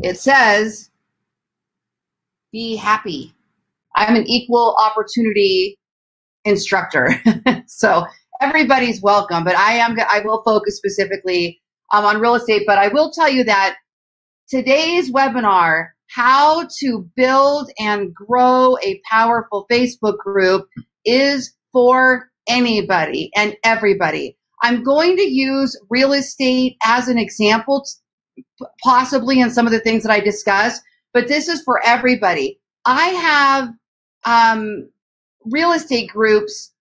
It says, be happy. I'm an equal opportunity instructor. So everybody's welcome, but I will focus specifically on real estate. But I will tell you that today's webinar, how to build and grow a powerful Facebook group, is for anybody and everybody. I'm going to use real estate as an example, possibly in some of the things that I discussed, but this is for everybody. I have real estate groups.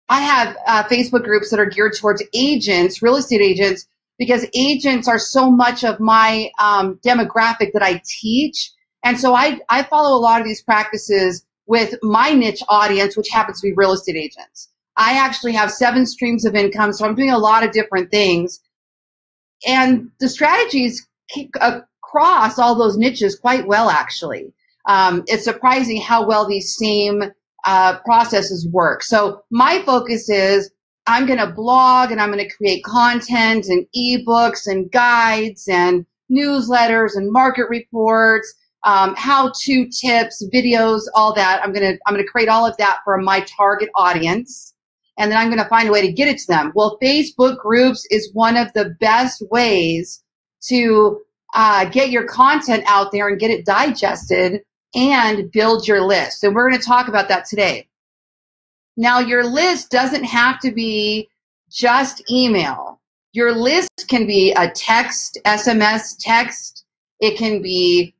I have Facebook groups that are geared towards agents, real estate agents, because agents are so much of my demographic that I teach. And so I follow a lot of these practices with my niche audience, which happens to be real estate agents. I actually have 7 streams of income, so I'm doing a lot of different things. And the strategies across all those niches quite well, actually. It's surprising how well these same processes work. So my focus is I'm going to blog and I'm going to create content and ebooks and guides and newsletters and market reports, how-to tips, videos, all that. I'm going to create all of that for my target audience, and then I'm going to find a way to get it to them. Well, Facebook groups is one of the best ways to get your content out there and get it digested and build your list. And we're going to talk about that today. Now, your list doesn't have to be just email. Your list can be a text, SMS text. It can be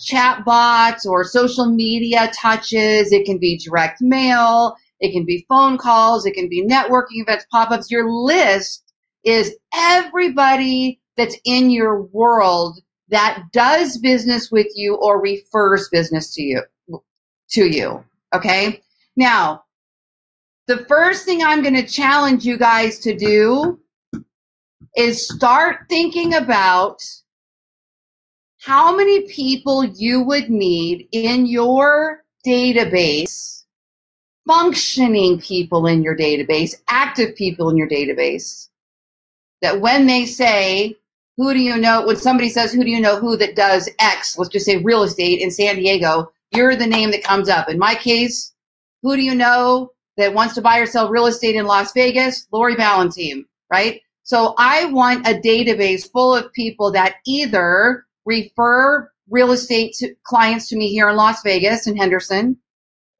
chat bots or social media touches. It can be direct mail. It can be phone calls. It can be networking events, pop-ups. Your list is everybody that's in your world that does business with you or refers business to you. Okay? Now, the first thing I'm going to challenge you guys to do is start thinking about how many people you would need in your database, functioning people in your database, active people in your database, that when they say, who do you know, when somebody says, who do you know who that does X, let's just say real estate in San Diego, you're the name that comes up. In my case, who do you know that wants to buy or sell real estate in Las Vegas? Lori Ballen team, right? So I want a database full of people that either refer real estate clients to me here in Las Vegas and Henderson,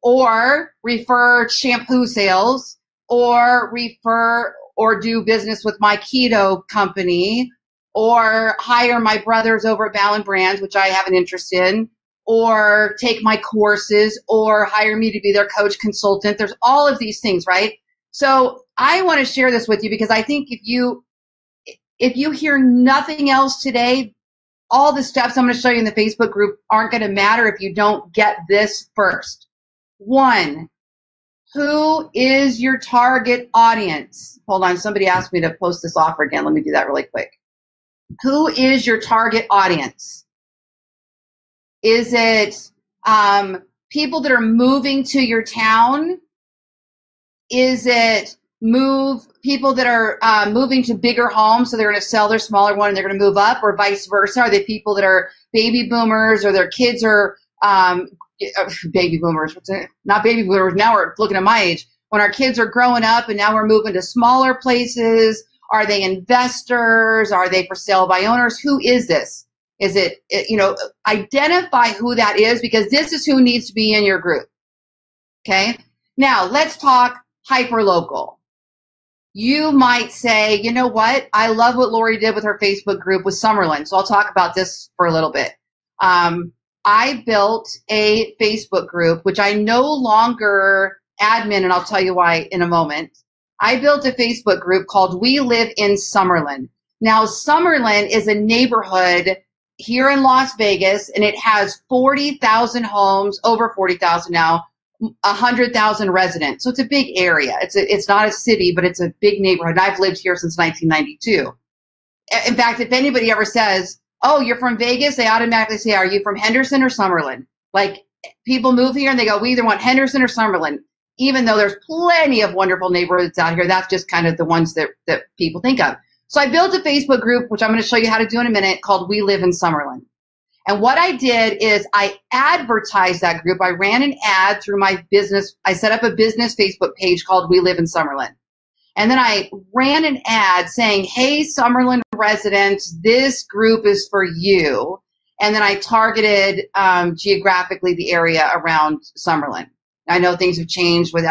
or refer shampoo sales, or refer or do business with my keto company, or hire my brothers over at Ballen Brands, which I have an interest in, or take my courses, or hire me to be their coach consultant. There's all of these things, right? So I want to share this with you because I think if you hear nothing else today, all the steps I'm going to show you in the Facebook group aren't going to matter if you don't get this first. 1, who is your target audience? Hold on, somebody asked me to post this offer again. Let me do that really quick. Who is your target audience? Is it people that are moving to your town? Is it people that are moving to bigger homes, so they're going to sell their smaller one and they're going to move up, or vice versa? Are they people that are baby boomers, or their kids are baby boomers? Not baby boomers. Now we're looking at my age. When our kids are growing up and now we're moving to smaller places, are they investors? Are they for sale by owners? Who is this? Is it, identify who that is, because this is who needs to be in your group. Okay. Now let's talk hyperlocal. You might say, you know what? I love what Lori did with her Facebook group with Summerlin. So I'll talk about this for a little bit. I built a Facebook group, which I no longer admin, and I'll tell you why in a moment. I built a Facebook group called We Live in Summerlin. Now, Summerlin is a neighborhood here in Las Vegas, and it has 40,000 homes, over 40,000 now, 100,000 residents. So it's a big area. It's not a city, but it's a big neighborhood. I've lived here since 1992. In fact, if anybody ever says, oh, you're from Vegas, they automatically say, are you from Henderson or Summerlin? Like, people move here and they go, we either want Henderson or Summerlin. Even though there's plenty of wonderful neighborhoods out here, that's just kind of the ones that people think of. So I built a Facebook group, which I'm going to show you how to do in a minute, called We Live in Summerlin. And what I did is I advertised that group. I ran an ad through my business. I set up a business Facebook page called We Live in Summerlin. And then I ran an ad saying, hey, Summerlin residents, this group is for you. And then I targeted geographically the area around Summerlin. I know things have changed with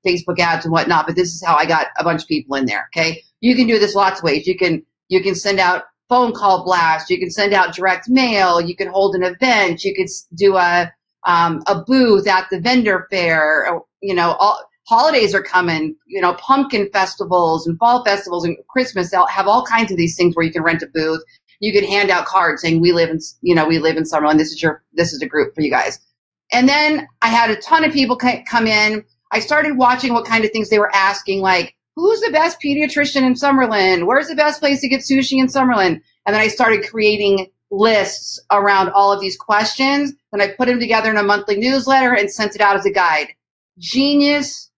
Facebook ads and whatnot, but this is how I got a bunch of people in there. Okay, you can do this lots of ways. You can send out phone call blast. You can send out direct mail. You can hold an event. You could do a booth at the vendor fair. You know, holidays are coming. You know, pumpkin festivals and fall festivals and Christmas. They'll have all kinds of these things where you can rent a booth. You could hand out cards saying we live in Summerlin. This is a group for you guys. And then I had a ton of people come in. I started watching what kind of things they were asking, like, who's the best pediatrician in Summerlin? Where's the best place to get sushi in Summerlin? And then I started creating lists around all of these questions. Then I put them together in a monthly newsletter and sent it out as a guide. Genius.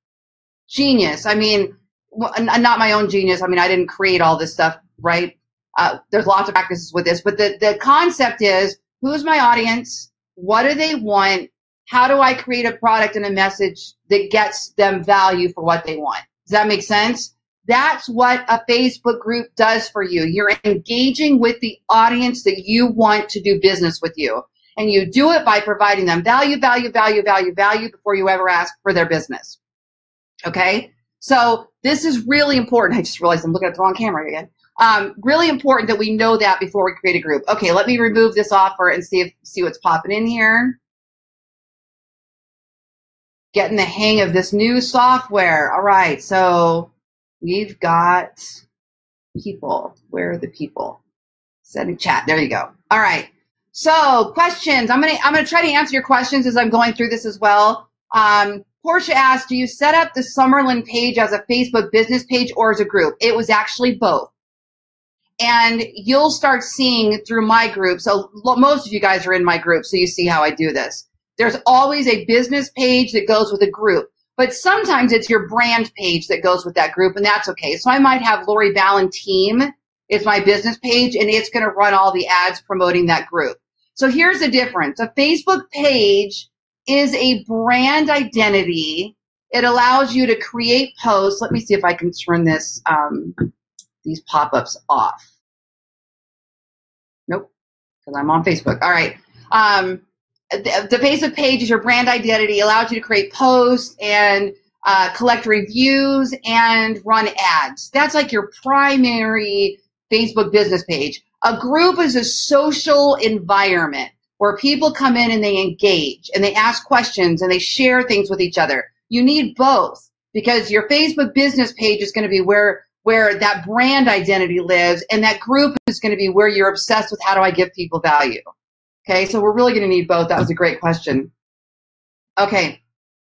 I mean, not my own genius. I mean, I didn't create all this stuff, right? There's lots of practices with this, but the concept is, who's my audience? What do they want? How do I create a product and a message that gets them value for what they want? Does that make sense? That's what a Facebook group does for you. You're engaging with the audience that you want to do business with you. And you do it by providing them value before you ever ask for their business. Okay? So this is really important. I just realized I'm looking at the wrong camera again. Really important that we know that before we create a group. Okay, let me remove this offer and see what's popping in here. Getting the hang of this new software. All right, so we've got people. Where are the people? Setting chat. There you go. All right. So questions. I'm gonna try to answer your questions as I'm going through this as well. Portia asked, do you set up the Summerlin page as a Facebook business page or as a group? It was actually both. And you'll start seeing through my group. So most of you guys are in my group, so you see how I do this. There's always a business page that goes with a group, but sometimes it's your brand page that goes with that group, and that's okay. So I might have Lori Ballen Team. It's my business page, and it's going to run all the ads promoting that group. So here's the difference. A Facebook page is a brand identity. It allows you to create posts. Let me see if I can turn this, these pop-ups off. Nope, because I'm on Facebook. All right. The Facebook page is your brand identity, allows you to create posts and collect reviews and run ads. That's like your primary Facebook business page. A group is a social environment where people come in and they engage and they ask questions and they share things with each other. You need both because your Facebook business page is going to be where that brand identity lives, and that group is going to be where you're obsessed with how do I give people value. Okay, so we're really going to need both. That was a great question. Okay,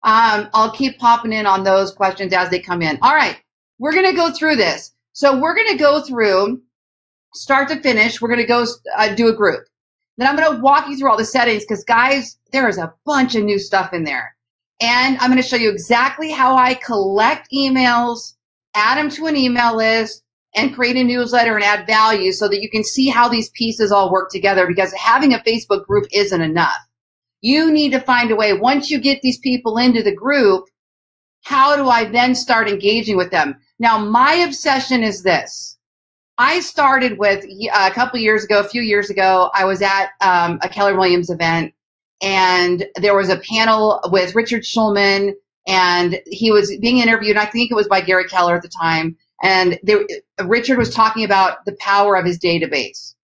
I'll keep popping in on those questions as they come in. All right, we're going to go through this. So we're going to go through start to finish. We're going to go do a group. Then I'm going to walk you through all the settings because, guys, there is a bunch of new stuff in there. And I'm going to show you exactly how I collect emails, add them to an email list, and create a newsletter and add value so that you can see how these pieces all work together, because having a Facebook group isn't enough. You need to find a way, once you get these people into the group, how do I then start engaging with them? Now, my obsession is this. I started with a few years ago, I was at a Keller Williams event, and there was a panel with Richard Schulman, and he was being interviewed, and I think it was by Gary Keller at the time. And Richard was talking about the power of his database.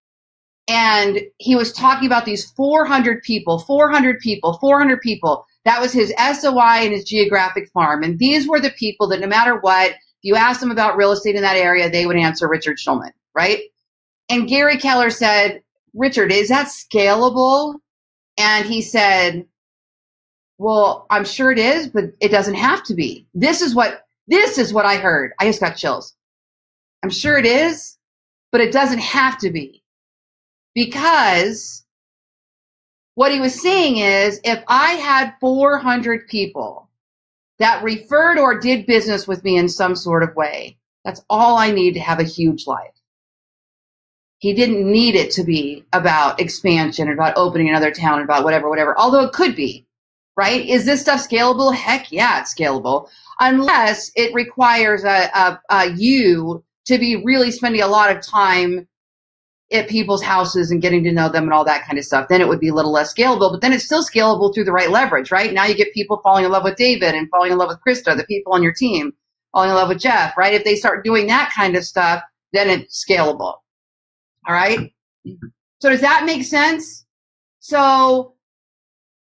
And he was talking about these 400 people. That was his SOI and his geographic farm. And these were the people that no matter what, if you asked them about real estate in that area, they would answer Richard Schulman, right? And Gary Keller said, Richard, is that scalable? And he said, well, I'm sure it is, but it doesn't have to be. This is what I heard. I just got chills. I'm sure it is, but it doesn't have to be. Because what he was saying is, if I had 400 people that referred or did business with me in some sort of way, that's all I need to have a huge life. He didn't need it to be about expansion or about opening another town or about whatever, although it could be, right? Is this stuff scalable? Heck yeah, it's scalable. Unless it requires you to be really spending a lot of time at people's houses and getting to know them and all that kind of stuff. Then it would be a little less scalable, but then it's still scalable through the right leverage, right? Now you get people falling in love with David and falling in love with Krista, the people on your team, falling in love with Jeff, right? If they start doing that kind of stuff, then it's scalable. All right. So does that make sense? So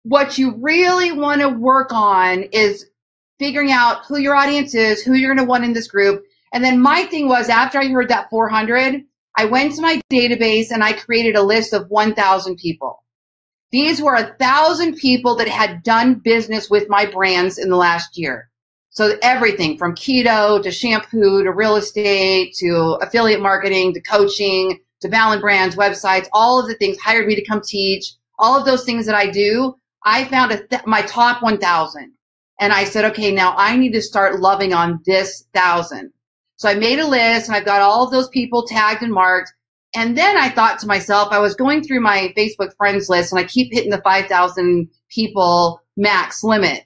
what you really want to work on is figuring out who your audience is, who you're going to want in this group. And then my thing was, after I heard that 400, I went to my database and I created a list of 1,000 people. These were 1,000 people that had done business with my brands in the last year. So everything from keto to shampoo to real estate to affiliate marketing to coaching to Ballen brands, websites, all of the things, hired me to come teach, all of those things that I do. I found my top 1,000. And I said, okay, now I need to start loving on this 1,000. So I made a list and I've got all of those people tagged and marked. And then I thought to myself, I was going through my Facebook friends list and I keep hitting the 5,000 people max limit.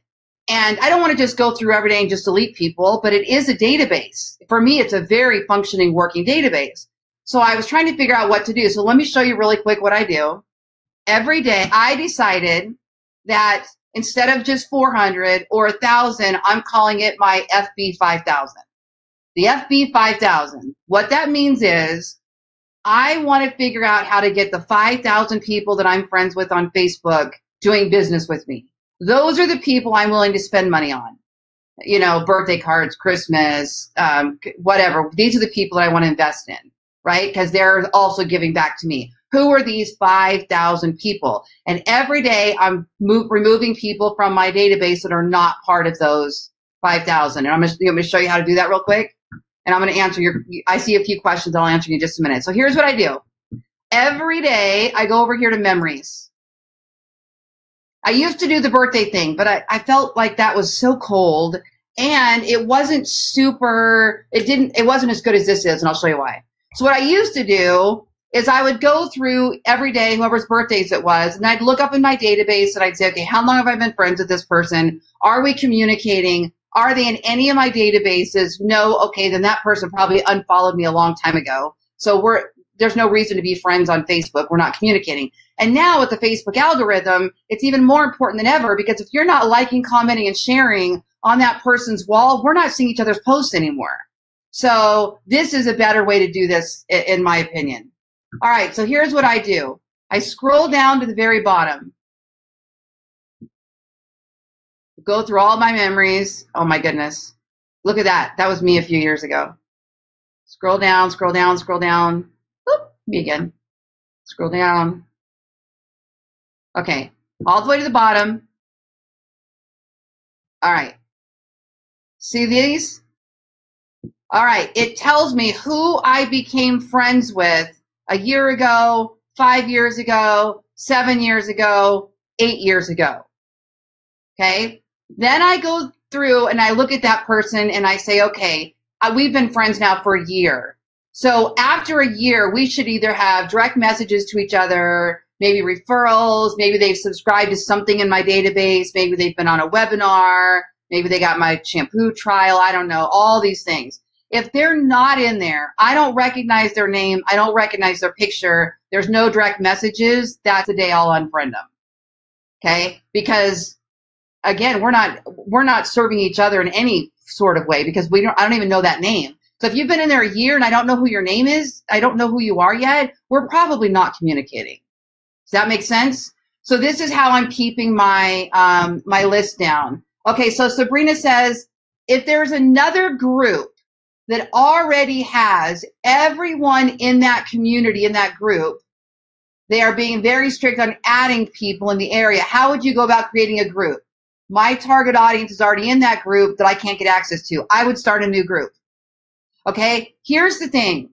And I don't want to just go through every day and just delete people, but it is a database. For me, it's a very functioning, working database. So I was trying to figure out what to do. So let me show you really quick what I do. Every day I decided that instead of just 400 or 1,000, I'm calling it my FB 5,000. The FB 5,000. What that means is I want to figure out how to get the 5,000 people that I'm friends with on Facebook doing business with me. Those are the people I'm willing to spend money on. You know, birthday cards, Christmas, whatever. These are the people that I want to invest in, right? Because they're also giving back to me. Who are these 5,000 people? And every day I'm removing people from my database that are not part of those 5,000. And I'm going to show you how to do that real quick. And I'm going to answer I see a few questions I'll answer in just a minute. So here's what I do. Every day I go over here to memories. I used to do the birthday thing, but I felt like that was so cold and it wasn't it wasn't as good as this is. And I'll show you why. So what I used to do is I would go through every day, whoever's birthdays it was, and I'd look up in my database and I'd say, okay, how long have I been friends with this person? Are we communicating? Are they in any of my databases? No. Okay, then that person probably unfollowed me a long time ago. So there's no reason to be friends on Facebook. We're not communicating. And now with the Facebook algorithm, it's even more important than ever because if you're not liking, commenting, and sharing on that person's wall, we're not seeing each other's posts anymore. So this is a better way to do this, in my opinion. All right, so here's what I do. I scroll down to the very bottom. Go through all my memories. Oh my goodness. Look at that. That was me a few years ago. Scroll down, scroll down, scroll down. Oop, me again. Scroll down. Okay, all the way to the bottom. All right. See these? All right, it tells me who I became friends with a year ago, 5 years ago, 7 years ago, 8 years ago. Okay? Then I go through and I look at that person and I say, okay, we've been friends now for a year. So after a year, we should either have direct messages to each other, maybe referrals, maybe they've subscribed to something in my database, maybe they've been on a webinar, maybe they got my shampoo trial, I don't know, all these things. If they're not in there, I don't recognize their name, I don't recognize their picture, there's no direct messages, that's the day I'll unfriend them. Okay? Because again, we're not serving each other in any sort of way because I don't even know that name. So if you've been in there a year and I don't know who your name is, I don't know who you are yet, we're probably not communicating. Does that make sense? So this is how I'm keeping my my list down. Okay, so Sabrina says, if there's another group that already has everyone in that community, in that group, they are being very strict on adding people in the area. How would you go about creating a group? My target audience is already in that group that I can't get access to. I would start a new group. Okay, here's the thing.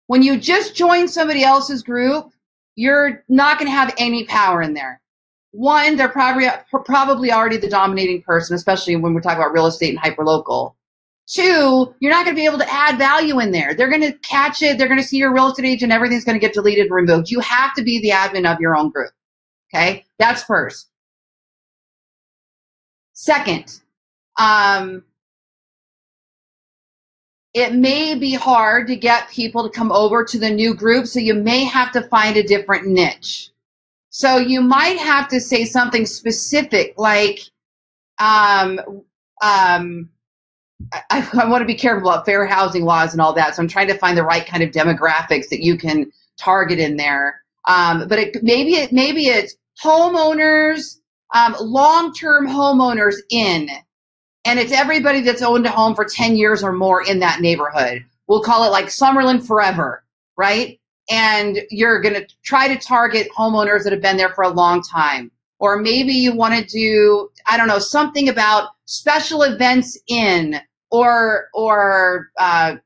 When you just join somebody else's group, you're not going to have any power in there. One, they're probably already the dominating person, especially when we're talking about real estate and hyperlocal. Two, you're not going to be able to add value in there. They're going to catch it. They're going to see your real estate agent. Everything's going to get deleted and removed. You have to be the admin of your own group. Okay, that's first. Second, it may be hard to get people to come over to the new group, so you may have to find a different niche. So you might have to say something specific like, I want to be careful about fair housing laws and all that, so I'm trying to find the right kind of demographics that you can target in there. But maybe it's homeowners, long-term homeowners in, and it's everybody that's owned a home for 10 years or more in that neighborhood. We'll call it like Summerlin Forever, right? And you're going to try to target homeowners that have been there for a long time. Or maybe you want to do, I don't know, something about special events in, or the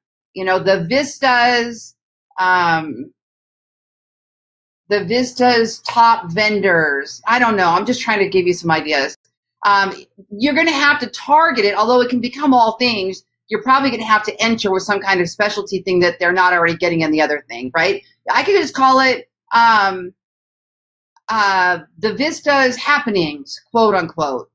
Vista's top vendors. I don't know. I'm just trying to give you some ideas. You're going to have to target it, although it can become all things. You're probably going to have to enter with some kind of specialty thing that they're not already getting in the other thing, right? I could just call it the Vista's happenings, quote unquote,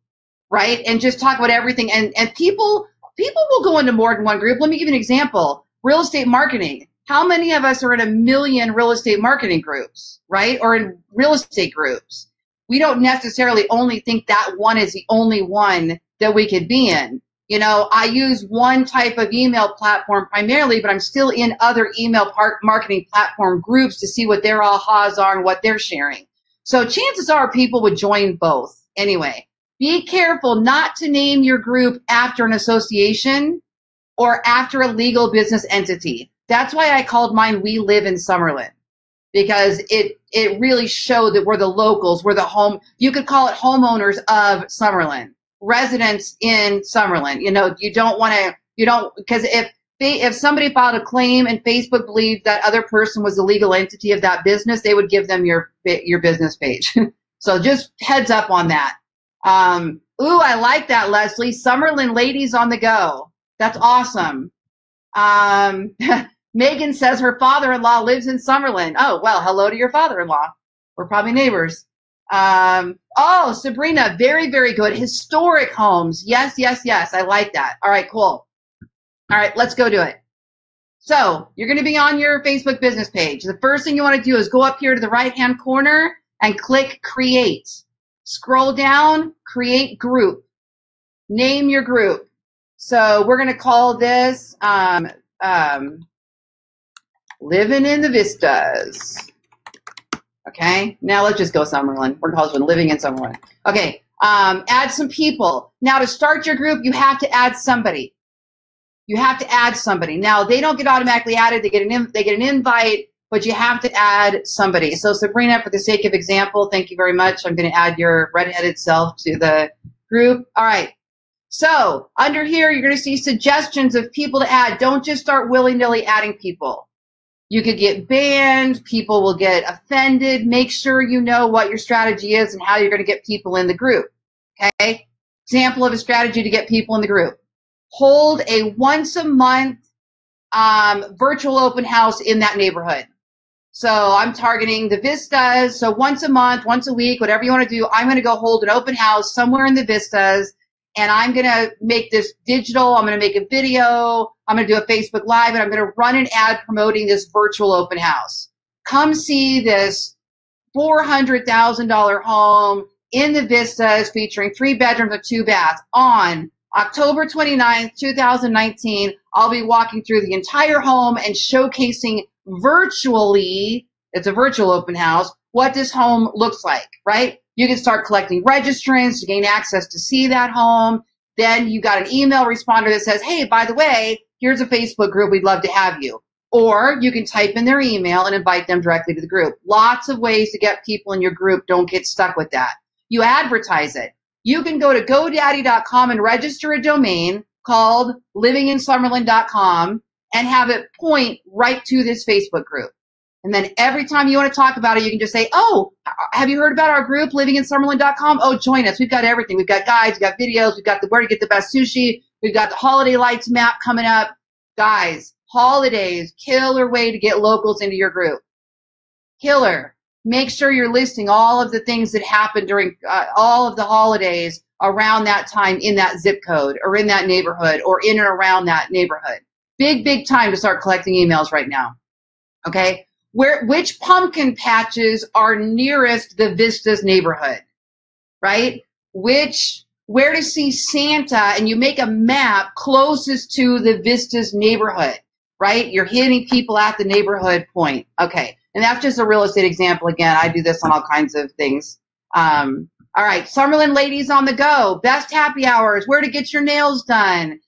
right? And just talk about everything. And people will go into more than one group. Let me give you an example. Real estate marketing. How many of us are in a million real estate marketing groups, right? Or in real estate groups? We don't necessarily only think that one is the only one that we could be in. You know, I use one type of email platform primarily, but I'm still in other email marketing platform groups to see what their ahas are and what they're sharing. So chances are people would join both. Anyway, be careful not to name your group after an association or after a legal business entity. That's why I called mine We Live in Summerlin, because it really showed that we're the locals, we're the home. You could call it homeowners of Summerlin, residents in Summerlin. You know, because if somebody filed a claim and Facebook believed that other person was the legal entity of that business, they would give them your business page. So just heads up on that. Ooh, I like that, Leslie. Summerlin ladies on the go. That's awesome. Megan says her father-in-law lives in Summerlin. Oh, well, hello to your father-in-law. We're probably neighbors. Oh, Sabrina, very, very good. Historic homes. Yes, yes, yes. I like that. All right, cool. All right, let's go do it. So you're going to be on your Facebook business page. The first thing you want to do is go up here to the right-hand corner and click Create. Scroll down, Create Group. Name your group. So we're going to call this Living in the Vistas. Okay, now let's just go Summerlin. We're going to call this one Living in Summerlin. Okay, add some people. Now to start your group, you have to add somebody. You have to add somebody. Now they don't get automatically added. They get an invite, but you have to add somebody. So Sabrina, for the sake of example, thank you very much. I'm going to add your redheaded self to the group. All right. So under here, you're going to see suggestions of people to add. Don't just start willy-nilly adding people. You could get banned. People will get offended. Make sure you know what your strategy is and how you're going to get people in the group. Okay. Example of a strategy to get people in the group. Hold a once a month virtual open house in that neighborhood. So I'm targeting the Vistas. So once a month, once a week, whatever you want to do, I'm going to go hold an open house somewhere in the Vistas, and I'm going to make this digital. I'm going to make a video. I'm going to do a Facebook Live, and I'm going to run an ad promoting this virtual open house. Come see this $400,000 home in the Vistas featuring 3 bedrooms and 2 baths on October 29th, 2019. I'll be walking through the entire home and showcasing virtually, it's a virtual open house, what this home looks like, right? You can start collecting registrants to gain access to see that home. Then you got an email responder that says, hey, by the way, here's a Facebook group. We'd love to have you. Or you can type in their email and invite them directly to the group. Lots of ways to get people in your group. Don't get stuck with that. You advertise it. You can go to GoDaddy.com and register a domain called livinginsummerlin.com and have it point right to this Facebook group. And then every time you want to talk about it, you can just say, oh, have you heard about our group, livinginsummerlin.com? Oh, join us. We've got everything. We've got guides, we've got videos, we've got where to get the best sushi, We've got the holiday lights map coming up. Guys, holidays, killer way to get locals into your group. Killer. Make sure you're listing all of the things that happen during all of the holidays around that time in that zip code or in that neighborhood or in and around that neighborhood. Big, big time to start collecting emails right now. Okay? Which pumpkin patches are nearest the Vistas neighborhood, right? Where to see Santa, and you make a map closest to the Vistas neighborhood, right? You're hitting people at the neighborhood point. Okay. And that's just a real estate example. Again, I do this on all kinds of things. All right. Summerlin ladies on the go. Best happy hours. Where to get your nails done.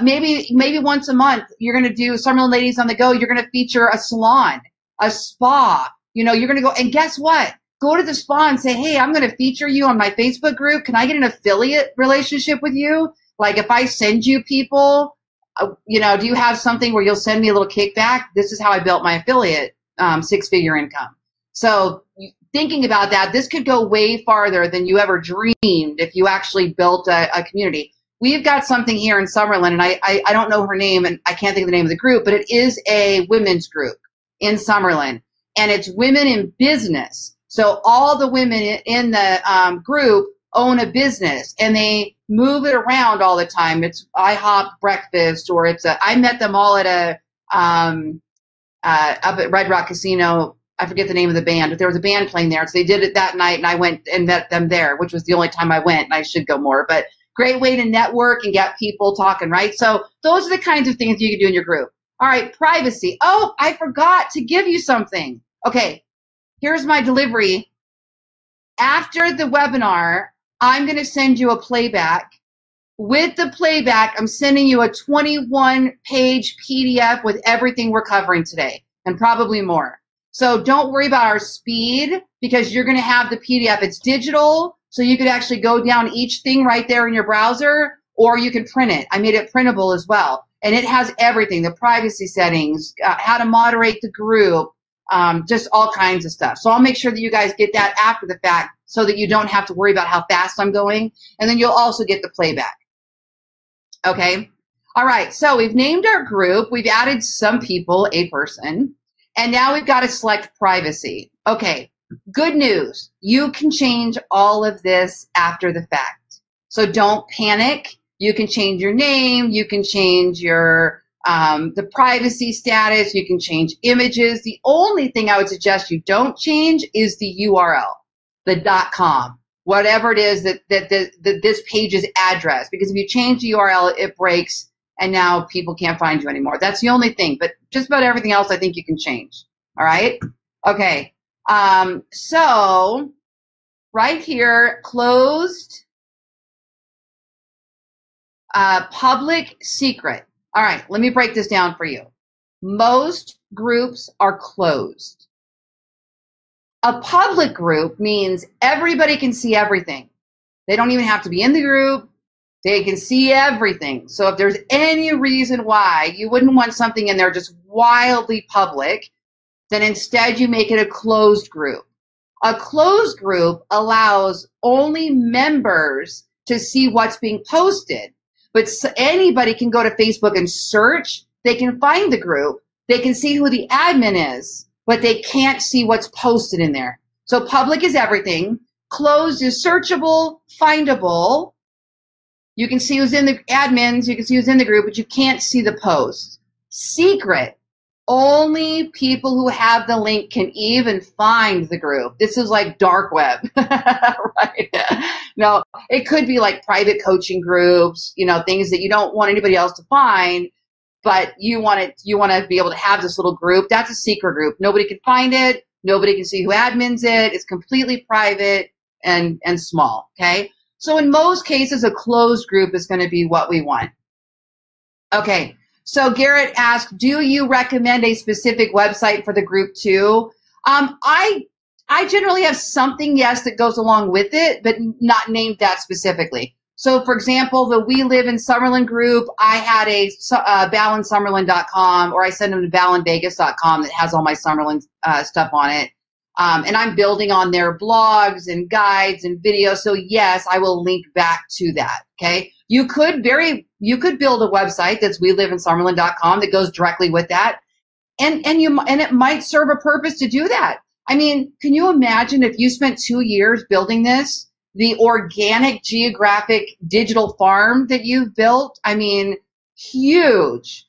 Maybe once a month you're going to do Summerlin ladies on the go. You're going to feature a salon, a spa. You're going to go, and guess what? Go to the spa and say, hey, I'm going to feature you on my Facebook group. Can I get an affiliate relationship with you? Like if I send you people, do you have something where you'll send me a little kickback? This is how I built my affiliate 6-figure income. So thinking about that, this could go way farther than you ever dreamed if you actually built a community. We've got something here in Summerlin, and I don't know her name, and I can't think of the name of the group, but it is a women's group in Summerlin, and it's women in business. So all the women in the group own a business, and they move it around all the time. It's IHOP breakfast, or I met them all at up at Red Rock Casino. I forget the name of the band, but there was a band playing there. So they did it that night, and I went and met them there, which was the only time I went, and I should go more. But great way to network and get people talking, right? So those are the kinds of things you can do in your group. All right, privacy. Oh, I forgot to give you something. Okay, here's my delivery. After the webinar, I'm going to send you a playback. With the playback, I'm sending you a 21-page PDF with everything we're covering today, and probably more. So don't worry about our speed, because you're going to have the PDF. It's digital, so you could actually go down each thing right there in your browser, or you can print it. I made it printable as well. And it has everything, the privacy settings, how to moderate the group, just all kinds of stuff. So I'll make sure that you guys get that after the fact so that you don't have to worry about how fast I'm going. And then you'll also get the playback. Okay. All right. So we've named our group. We've added some people, a person. And now we've got to select privacy. Okay. Good news. You can change all of this after the fact. So don't panic. You can change your name. You can change your the privacy status. You can change images. The only thing I would suggest you don't change is the URL, the .com, whatever it is that this page's address. Because if you change the URL, it breaks, and now people can't find you anymore. That's the only thing. But just about everything else, I think you can change. All right. Okay. So right here, closed, public, secret. All right, let me break this down for you. Most groups are closed. A public group means everybody can see everything. They don't even have to be in the group. They can see everything. So if there's any reason why you wouldn't want something in there just wildly public, then instead you make it a closed group. A closed group allows only members to see what's being posted. But anybody can go to Facebook and search. They can find the group. They can see who the admin is, but they can't see what's posted in there. So public is everything. Closed is searchable, findable. You can see who's in the admins. You can see who's in the group, but you can't see the posts. Secret. Only people who have the link can even find the group. This is like dark web, right? No, it could be like private coaching groups, things that you don't want anybody else to find, but you want to be able to have this little group. That's a secret group. Nobody can find it. Nobody can see who admins it. It's completely private and small. Okay. So in most cases, a closed group is going to be what we want. Okay. So Garrett asked, do you recommend a specific website for the group too? I generally have something, yes, that goes along with it, but not named that specifically. So for example, the We Live in Summerlin group, I had a ballensummerlin.com, or I send them to ballenvegas.com that has all my Summerlin stuff on it. And I'm building on their blogs and guides and videos. So yes, I will link back to that. Okay. You could build a website that's weliveinsummerlin.com that goes directly with that. And it might serve a purpose to do that. I mean, can you imagine if you spent 2 years building this, the organic geographic digital farm that you've built? I mean, huge.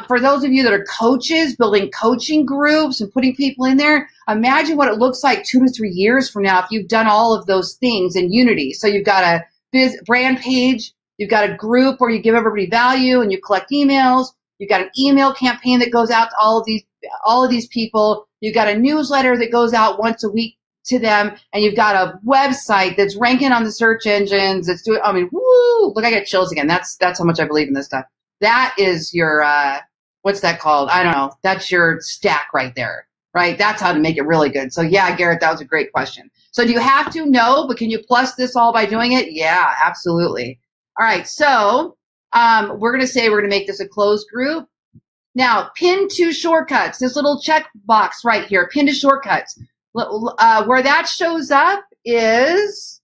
For those of you that are coaches, building coaching groups and putting people in there, imagine what it looks like 2 to 3 years from now if you've done all of those things in Unity. So you've got a brand page, you've got a group where you give everybody value and you collect emails. You've got an email campaign that goes out to all of these people. You've got a newsletter that goes out once a week to them, and you've got a website that's ranking on the search engines. It's doing. I mean, woo! Look, I get chills again. That's how much I believe in this stuff. That is your what's that called? I don't know. That's your stack right there, right? That's how to make it really good. So yeah, Garrett, that was a great question. So do you have to? No, but can you plus this all by doing it? Yeah, absolutely. All right, so. We're going to make this a closed group. Now, pin to shortcuts, this little check box right here, pin to shortcuts. Where that shows up is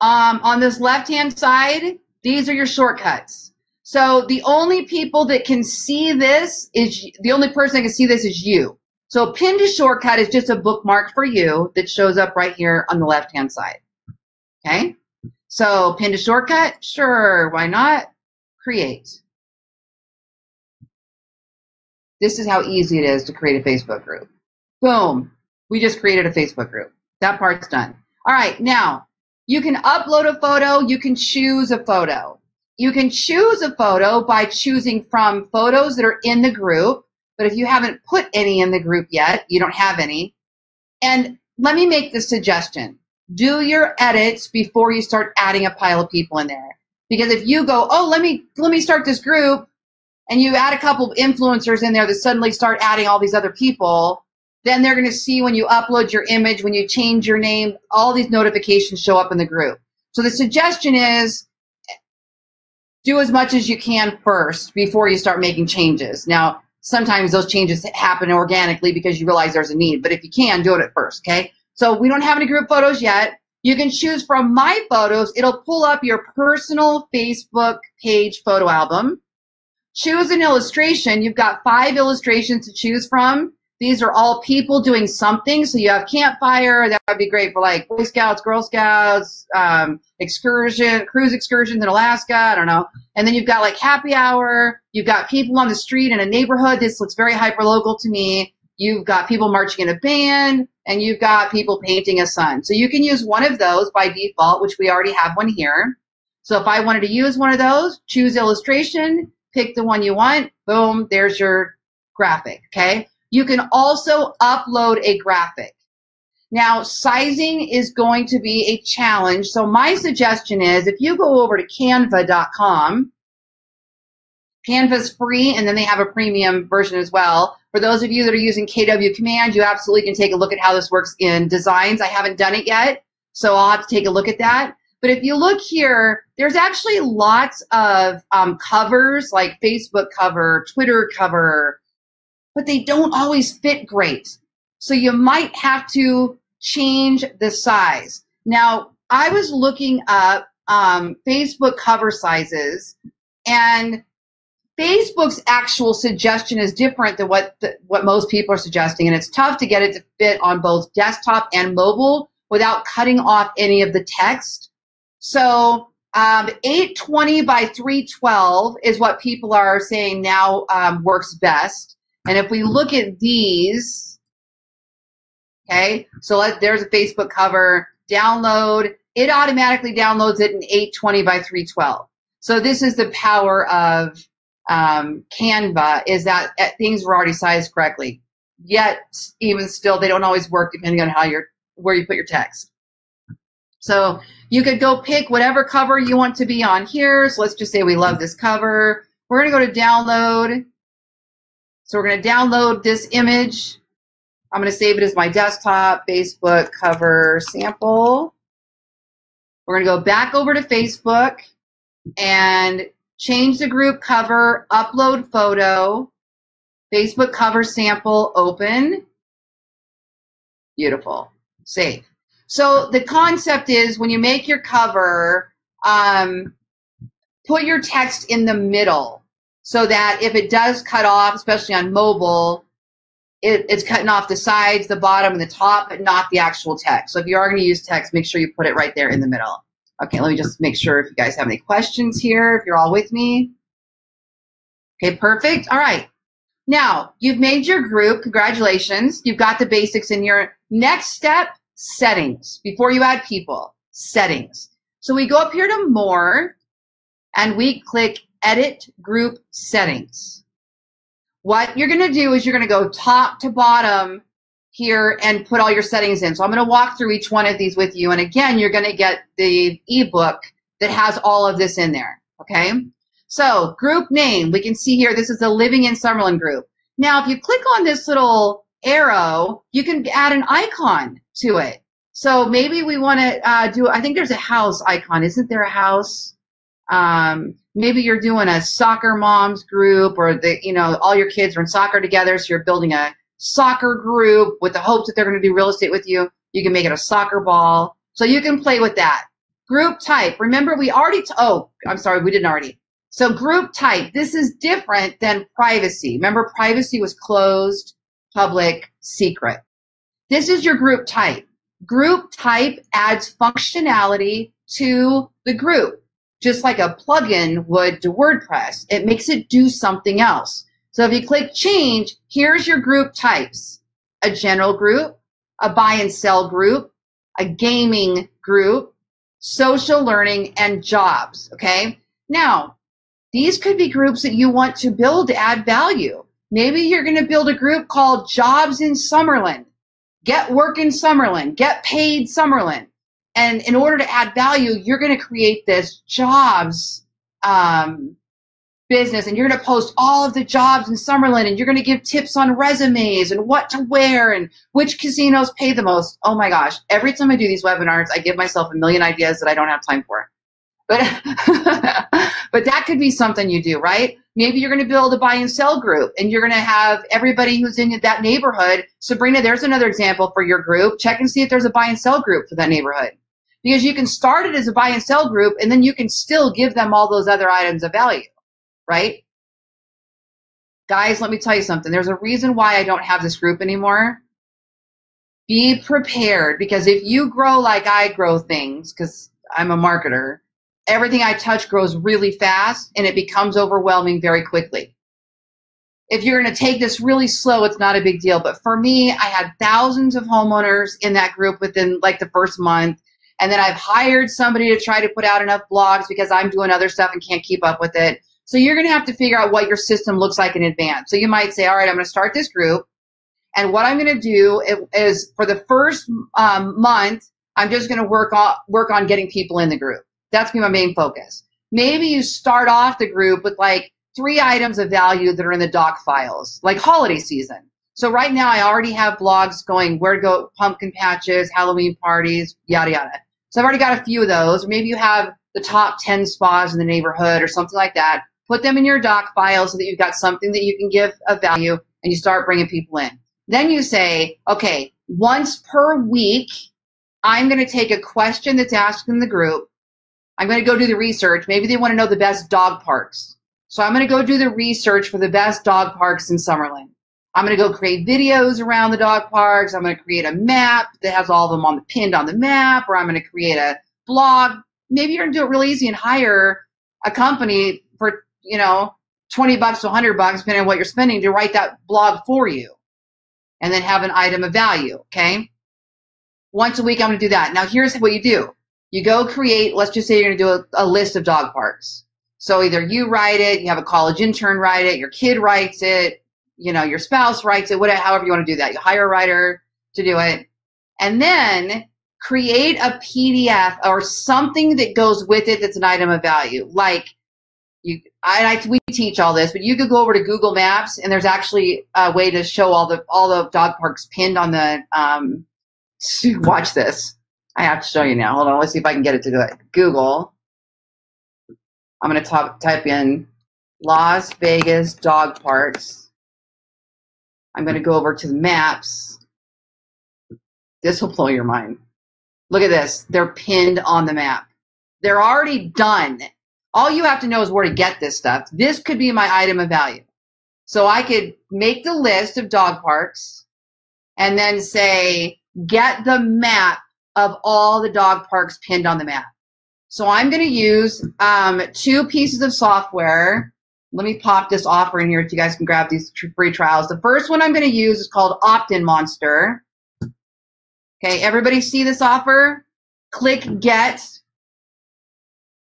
on this left-hand side, these are your shortcuts. So the only people that can see this the only person that can see this is you. So pin to shortcut is just a bookmark for you that shows up right here on the left-hand side. Okay? So pin to shortcut, sure, why not? Create. This is how easy it is to create a Facebook group. Boom, we just created a Facebook group. That part's done. All right, now you can upload a photo, you can choose a photo. You can choose a photo by choosing from photos that are in the group, but if you haven't put any in the group yet, you don't have any. And let me make this suggestion. Do your edits before you start adding a pile of people in there. Because if you go, oh, let me start this group, and you add a couple of influencers in there that suddenly start adding all these other people, then they're going to see when you upload your image, when you change your name, all these notifications show up in the group. So the suggestion is do as much as you can first before you start making changes. Now, sometimes those changes happen organically because you realize there's a need, but if you can, do it at first, okay? So we don't have any group photos yet. You can choose from my photos. It'll pull up your personal Facebook page photo album. Choose an illustration. You've got 5 illustrations to choose from. These are all people doing something. So you have campfire. That would be great for like Boy Scouts, Girl Scouts, cruise excursions in Alaska. I don't know. And then you've got like happy hour. You've got people on the street in a neighborhood. This looks very hyperlocal to me. You've got people marching in a band, and you've got people painting a sun. So you can use one of those by default, which we already have one here. So if I wanted to use one of those, choose illustration, pick the one you want, boom, there's your graphic, okay? You can also upload a graphic. Now, sizing is going to be a challenge. So my suggestion is if you go over to canva.com, Canva's free, and then they have a premium version as well. For those of you that are using KW Command, you absolutely can take a look at how this works in designs. I haven't done it yet, so I'll have to take a look at that. But if you look here, there's actually lots of covers, like Facebook cover, Twitter cover, but they don't always fit great. So you might have to change the size. Now, I was looking up Facebook cover sizes, and Facebook's actual suggestion is different than what most people are suggesting, and it's tough to get it to fit on both desktop and mobile without cutting off any of the text. So 820 by 312 is what people are saying now works best. And if we look at these, okay, so there's a Facebook cover, download, it automatically downloads it in 820 by 312. So this is the power of Canva, is that things were already sized correctly. Yet, even still, they don't always work depending on where you put your text. So you could go pick whatever cover you want to be on here. So let's just say we love this cover. We're going to go to download. So we're going to download this image. I'm going to save it as my desktop, Facebook cover sample. We're going to go back over to Facebook and change the group cover, upload photo, Facebook cover sample, open. Beautiful. Save. So the concept is when you make your cover, put your text in the middle so that if it does cut off, especially on mobile, it's cutting off the sides, the bottom, and the top, but not the actual text. So if you are going to use text, make sure you put it right there in the middle. Okay, let me just make sure if you guys have any questions here, if you're all with me. Okay, perfect. All right. Now, you've made your group. Congratulations. You've got the basics in your next step, settings. Before you add people, settings. So we go up here to More, and we click Edit Group Settings. What you're going to do is you're going to go top to bottom here and put all your settings in. So I'm going to walk through each one of these with you. And again, you're going to get the ebook that has all of this in there. Okay. So group name, we can see here, this is the Living in Summerlin group. Now, if you click on this little arrow, you can add an icon to it. So maybe we want to I think there's a house icon. Isn't there a house? Maybe you're doing a soccer moms group, or all your kids are in soccer together. So you're building a soccer group with the hopes that they're going to do real estate with you. You can make it a soccer ball. So you can play with that. Group type. Remember, we already, I'm sorry, we didn't already. So group type, this is different than privacy. Remember, privacy was closed, public, secret. This is your group type. Group type adds functionality to the group, just like a plugin would to WordPress. It makes it do something else. So if you click change, here's your group types. A general group, a buy and sell group, a gaming group, social learning, and jobs, okay? Now, these could be groups that you want to build to add value. Maybe you're going to build a group called Jobs in Summerlin, Get Work in Summerlin, Get Paid Summerlin. And in order to add value, you're going to create this jobs business, and you're going to post all of the jobs in Summerlin, and you're going to give tips on resumes and what to wear and which casinos pay the most. Oh my gosh. Every time I do these webinars, I give myself a million ideas that I don't have time for. But, but that could be something you do, right? Maybe you're going to build a buy and sell group, and you're going to have everybody who's in that neighborhood. Sabrina, there's another example for your group. Check and see if there's a buy and sell group for that neighborhood. Because you can start it as a buy and sell group, and then you can still give them all those other items of value, right? Guys, let me tell you something. There's a reason why I don't have this group anymore. Be prepared, because if you grow like I grow things, because I'm a marketer, everything I touch grows really fast, and it becomes overwhelming very quickly. If you're going to take this really slow, it's not a big deal. But for me, I had thousands of homeowners in that group within like the first month. And then I've hired somebody to try to put out enough blogs because I'm doing other stuff and can't keep up with it. So you're going to have to figure out what your system looks like in advance. So you might say, all right, I'm going to start this group. And what I'm going to do is for the first month, I'm just going to work on getting people in the group. That's going to be my main focus. Maybe you start off the group with like 3 items of value that are in the doc files, like holiday season. So right now I already have blogs going where to go, pumpkin patches, Halloween parties, yada, yada. So I've already got a few of those. Or maybe you have the top 10 spas in the neighborhood or something like that. Put them in your doc file so that you've got something that you can give of value, and you start bringing people in. Then you say, okay, once per week, I'm going to take a question that's asked in the group. I'm going to go do the research. Maybe they want to know the best dog parks. So I'm going to go do the research for the best dog parks in Summerlin. I'm going to go create videos around the dog parks. I'm going to create a map that has all of them pinned on the map, or I'm going to create a blog. Maybe you're going to do it really easy and hire a company for, $20 to $100, depending on what you're spending, to write that blog for you, and then have an item of value, okay? Once a week, I'm going to do that. Now, here's what you do. You go create, let's just say you're going to do a list of dog parks. So either you write it, you have a college intern write it, your kid writes it, your spouse writes it, whatever, however you want to do that. You hire a writer to do it. And then create a PDF or something that goes with it that's an item of value. Like, we teach all this, but you could go over to Google Maps, and there's actually a way to show all the dog parks pinned on the, watch this. I have to show you now. Hold on. Let's see if I can get it to do it. Google. I'm going to type in Las Vegas dog parks. I'm going to go over to the maps. This will blow your mind. Look at this. They're pinned on the map. They're already done. All you have to know is where to get this stuff. This could be my item of value. So I could make the list of dog parks and then say, get the map of all the dog parks pinned on the map. So I'm going to use 2 pieces of software. Let me pop this offer in here so you guys can grab these free trials. The first one I'm going to use is called Opt-in Monster. Okay, everybody see this offer? Click Get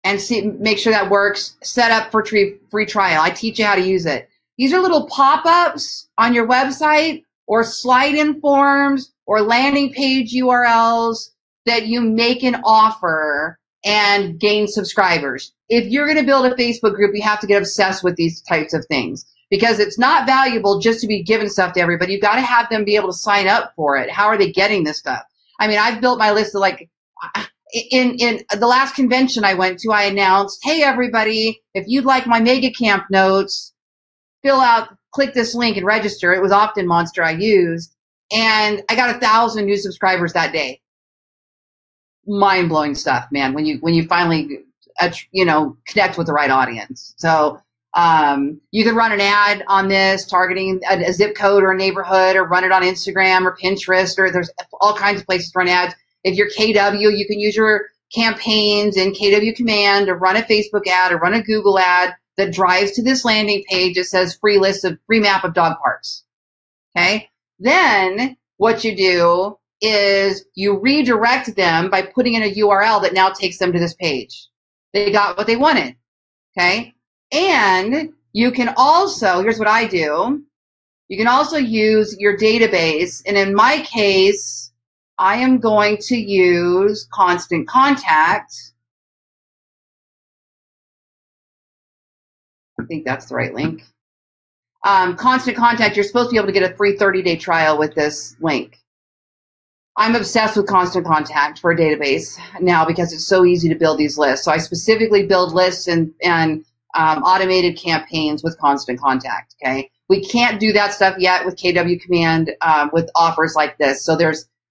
and see, make sure that works. Set up for free trial. I teach you how to use it. These are little pop-ups on your website or slide-in forms or landing page URLs that you make an offer and gain subscribers. If you're going to build a Facebook group, you have to get obsessed with these types of things because it's not valuable just to be giving stuff to everybody. You've got to have them be able to sign up for it. How are they getting this stuff? I mean, I've built my list of like, in the last convention I went to, I announced, hey, everybody, if you'd like my mega camp notes, click this link and register. It was Opt-in Monster I used, and I got 1,000 new subscribers that day. Mind-blowing stuff, man, when you finally connect with the right audience. So you could run an ad on this targeting a zip code or a neighborhood, or run it on Instagram or Pinterest, or there's all kinds of places to run ads. If you're KW, you can use your campaigns in KW Command, or run a Facebook ad, or run a Google ad that drives to this landing page that says free map of dog parks. Okay. Then what you do is you redirect them by putting in a URL that now takes them to this page. They got what they wanted. Okay. And you can also, here's what I do. You can also use your database. And in my case, I am going to use Constant Contact. I think that's the right link. Constant Contact, you're supposed to be able to get a free 30-day trial with this link. I'm obsessed with Constant Contact for a database now because it's so easy to build these lists. So I specifically build lists and automated campaigns with Constant Contact, okay? We can't do that stuff yet with KW Command with offers like this. So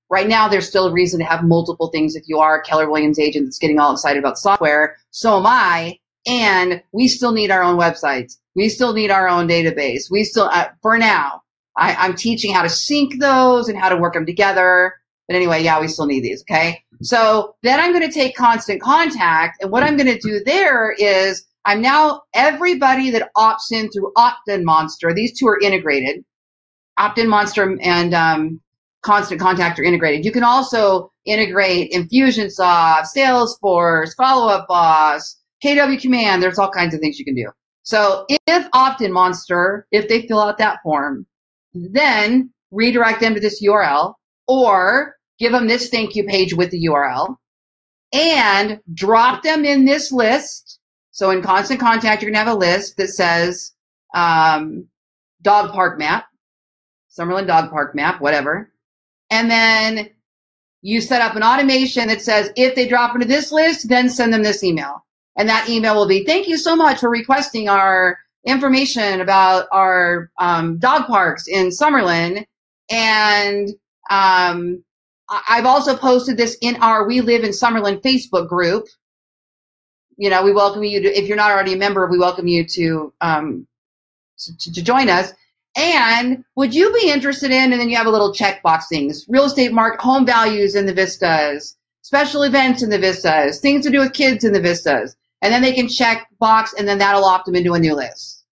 right now, there's still a reason to have multiple things. If you are a Keller Williams agent that's getting all excited about software, so am I. And we still need our own websites. We still need our own database. We still, for now, I'm teaching how to sync those and how to work them together. But anyway, yeah, we still need these, okay? So then I'm going to take Constant Contact, and what I'm going to do there is I'm now, everybody that opts in through Opt-in Monster, these two are integrated. Opt-in Monster and Constant Contact are integrated. You can also integrate Infusionsoft, Salesforce, Follow Up Boss, KW Command. There's all kinds of things you can do. So if Opt-in Monster, if they fill out that form, then redirect them to this URL or give them this thank you page with the URL and drop them in this list. So in Constant Contact, you're going to have a list that says dog park map, Summerlin dog park map, whatever. And then you set up an automation that says, if they drop into this list, then send them this email. And that email will be, thank you so much for requesting our information about our dog parks in Summerlin. And I've also posted this in our We Live in Summerlin Facebook group. You know, we welcome you to, if you're not already a member, we welcome you to join us. And would you be interested in, and then you have a little checkbox things, real estate market, home values in the Vistas, special events in the Vistas, things to do with kids in the Vistas. And then they can check box, and then that'll opt them into a new list.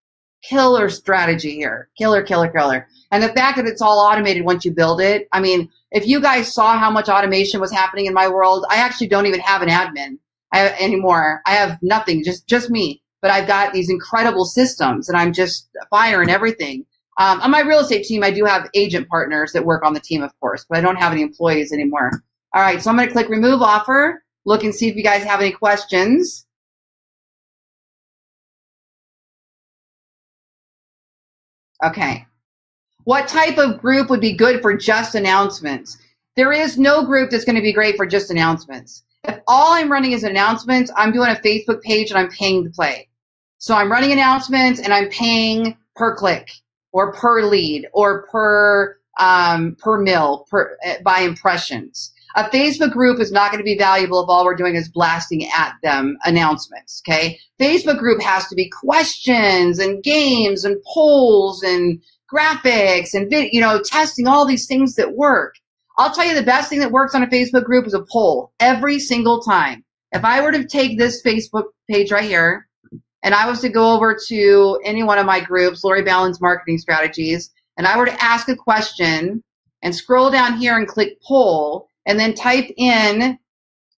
Killer strategy here. Killer, killer, killer. And the fact that it's all automated once you build it, I mean, if you guys saw how much automation was happening in my world, I actually don't even have an admin anymore. I have nothing, just me. But I've got these incredible systems, and I'm just firing everything. On my real estate team, I do have agent partners that work on the team, of course, but I don't have any employees anymore. All right, so I'm going to click Remove Offer, look and see if you guys have any questions. Okay. What type of group would be good for just announcements? There is no group that's going to be great for just announcements. If all I'm running is announcements, I'm doing a Facebook page and I'm paying to play. So I'm running announcements and I'm paying per click or per lead or per mil by impressions. A Facebook group is not going to be valuable if all we're doing is blasting at them announcements, okay? Facebook group has to be questions and games and polls and graphics and, testing, all these things that work. I'll tell you the best thing that works on a Facebook group is a poll every single time. If I were to take this Facebook page right here and I was to go over to any one of my groups, Lori Ballen's marketing strategies, and I were to ask a question and scroll down here and click poll and then type in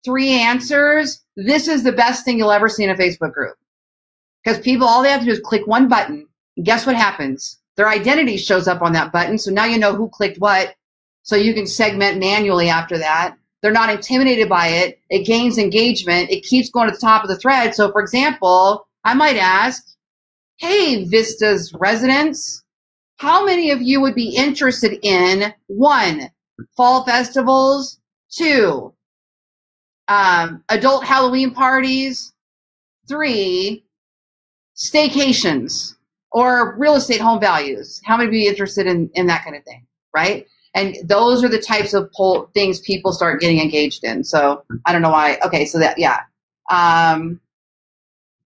3 answers, this is the best thing you'll ever see in a Facebook group. Because people, all they have to do is click one button, and guess what happens? Their identity shows up on that button, so now you know who clicked what, so you can segment manually after that. They're not intimidated by it. It gains engagement. It keeps going to the top of the thread. So, for example, I might ask, hey, Vista's residents, how many of you would be interested in 1, fall festivals, 2, adult Halloween parties, 3, staycations, or real estate home values? How many would be interested in that kind of thing, right? And those are the types of things people start getting engaged in. So I don't know why. Okay, so that, yeah.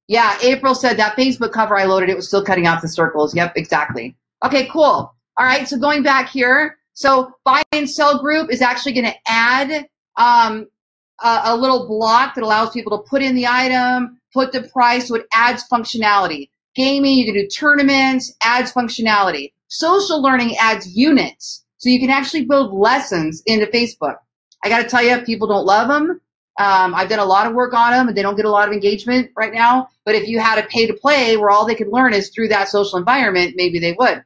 Yeah, April said that Facebook cover I loaded, it was still cutting out the circles. Yep, exactly. Okay, cool. All right, so going back here, so buy and sell group is actually going to add a little block that allows people to put in the item, put the price, so it adds functionality. Gaming, you can do tournaments, adds functionality. Social learning adds units, so you can actually build lessons into Facebook. I got to tell you, people don't love them. I've done a lot of work on them, and they don't get a lot of engagement right now. But if you had a pay-to-play where all they could learn is through that social environment, maybe they would.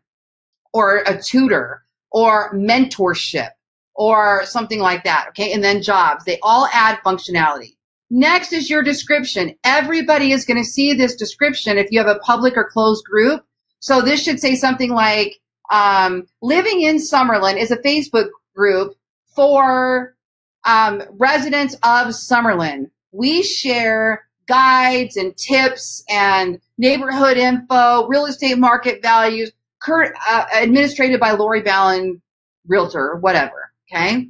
Or a tutor, or mentorship, or something like that, okay? And then jobs. They all add functionality. Next is your description. Everybody is going to see this description if you have a public or closed group. So this should say something like, Living in Summerlin is a Facebook group for residents of Summerlin. We share guides and tips and neighborhood info, real estate market values, administrated by Lori Ballen, realtor, whatever, okay?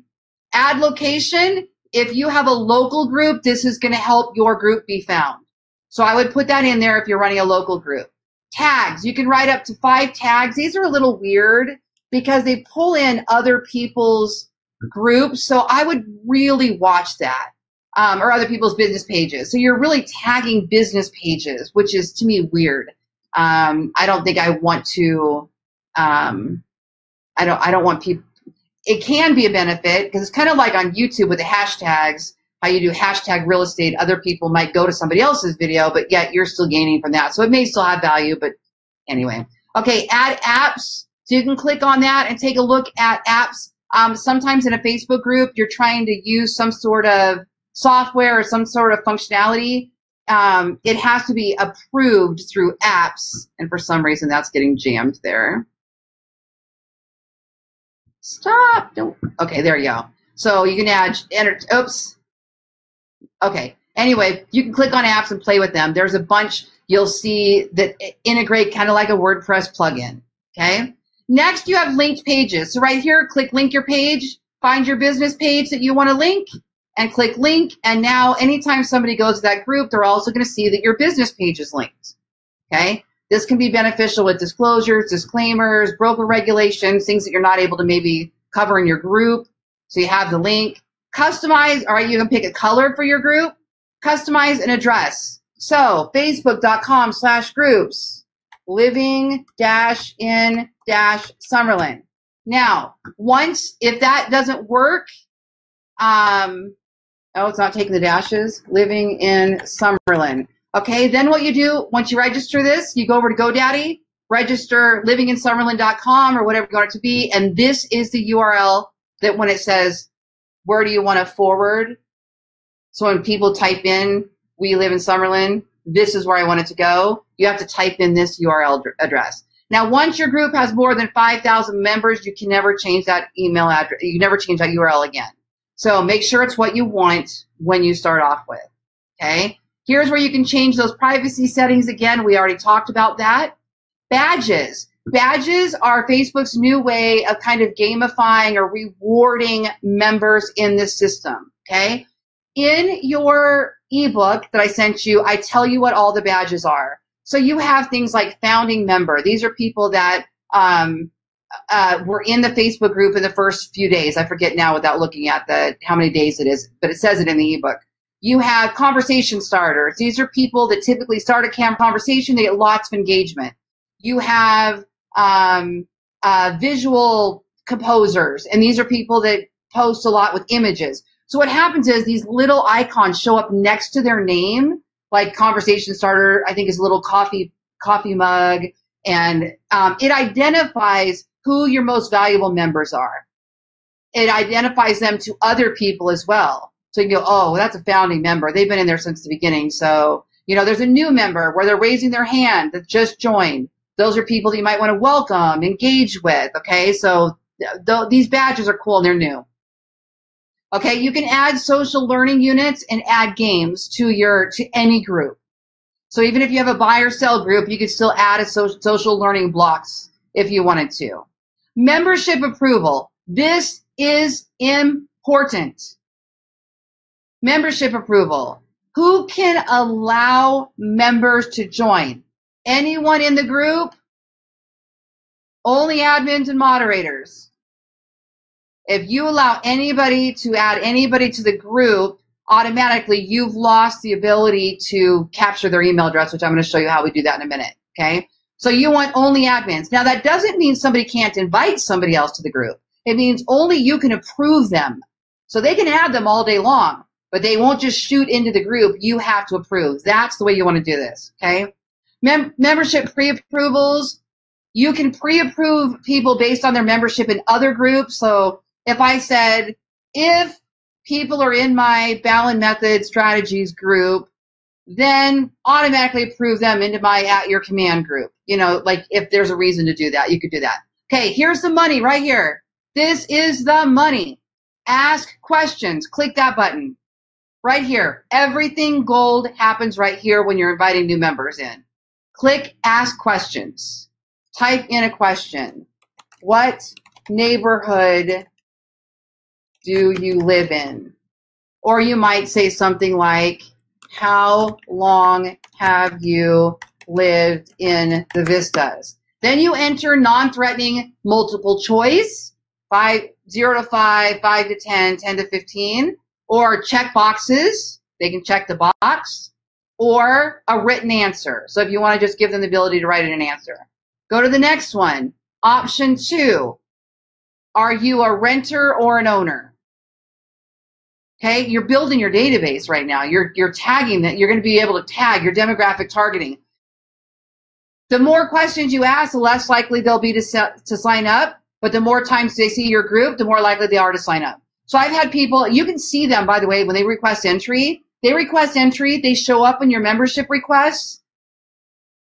Add location. If you have a local group, this is going to help your group be found. So I would put that in there if you're running a local group. Tags. You can write up to 5 tags. These are a little weird because they pull in other people's groups. So I would really watch that, or other people's business pages. So you're really tagging business pages, which is to me weird. I don't think I want to, I don't want people, it can be a benefit because it's kind of like on YouTube with the hashtags, how you do hashtag real estate. Other people might go to somebody else's video, but yet you're still gaining from that. So it may still have value, but anyway. Okay, add apps. So you can click on that and take a look at apps. Sometimes in a Facebook group, you're trying to use some sort of software or some sort of functionality. It has to be approved through apps, and for some reason that's getting jammed there. Stop. Don't. Okay, there you go. So you can add, oops. Okay. Anyway, you can click on apps and play with them. There's a bunch you'll see that integrate kind of like a WordPress plugin. Okay. Next, you have linked pages. So right here, click link your page, find your business page that you want to link, and click link. And now anytime somebody goes to that group, they're also going to see that your business page is linked. Okay. This can be beneficial with disclosures, disclaimers, broker regulations, things that you're not able to maybe cover in your group. So you have the link. Customize, all right, you can pick a color for your group. Customize an address. So facebook.com/groups, living-in-Summerlin. Now, if that doesn't work, oh, it's not taking the dashes, living in Summerlin. Okay, then what you do, once you register this, you go over to GoDaddy, register livinginsummerlin.com or whatever you want it to be, and this is the URL that when it says, where do you want to forward? So when people type in, we live in Summerlin, this is where I want it to go, you have to type in this URL address. Now, once your group has more than 5,000 members, you can never change that email address, you can never change that URL again. So make sure it's what you want when you start off with, okay? Here's where you can change those privacy settings again. We already talked about that. Badges. Badges are Facebook's new way of kind of gamifying or rewarding members in this system, okay? In your ebook that I sent you, I tell you what all the badges are. So you have things like founding member. These are people that were in the Facebook group in the first few days. I forget now without looking at how many days it is, but it says it in the ebook. You have conversation starters. These are people that typically start a conversation. They get lots of engagement. You have visual composers, and these are people that post a lot with images. So what happens is these little icons show up next to their name, like conversation starter, I think is a little coffee mug, and it identifies who your most valuable members are. It identifies them to other people as well. So you can go, oh, well, that's a founding member. They've been in there since the beginning. So, you know, there's a new member where they're raising their hand that just joined. Those are people that you might want to welcome, engage with, okay? So these badges are cool and they're new. Okay, you can add social learning units and add games to any group. So even if you have a buy or sell group, you could still add a social learning blocks if you wanted to. Membership approval. This is important. Membership approval. Who can allow members to join? Anyone in the group? Only admins and moderators. If you allow anybody to add anybody to the group, automatically you've lost the ability to capture their email address, which I'm going to show you how we do that in a minute, okay? So you want only admins. Now that doesn't mean somebody can't invite somebody else to the group. It means only you can approve them. So they can add them all day long, but they won't just shoot into the group. You have to approve. That's the way you want to do this, okay? Membership pre-approvals. You can pre-approve people based on their membership in other groups. So if I said, if people are in my Ballen Method Strategies group, then automatically approve them into my At Your Command group. You know, like if there's a reason to do that, you could do that. Okay, here's the money right here. This is the money. Ask questions. Click that button right here. Everything gold happens right here when you're inviting new members in. Click Ask Questions. Type in a question. What neighborhood do you live in? Or you might say something like, how long have you lived in the Vistas? Then you enter non-threatening multiple choice, 0 to 5, 5 to 10, 10 to 15, or check boxes. They can check the box, or a written answer. So if you want to just give them the ability to write in an answer. Go to the next one. Option 2. Are you a renter or an owner? Okay, you're building your database right now. You're tagging that. You're going to be able to tag your demographic targeting. The more questions you ask, the less likely they'll be to sign up. But the more times they see your group, the more likely they are to sign up. So I've had people, you can see them, by the way, when they request entry. They show up in your membership requests,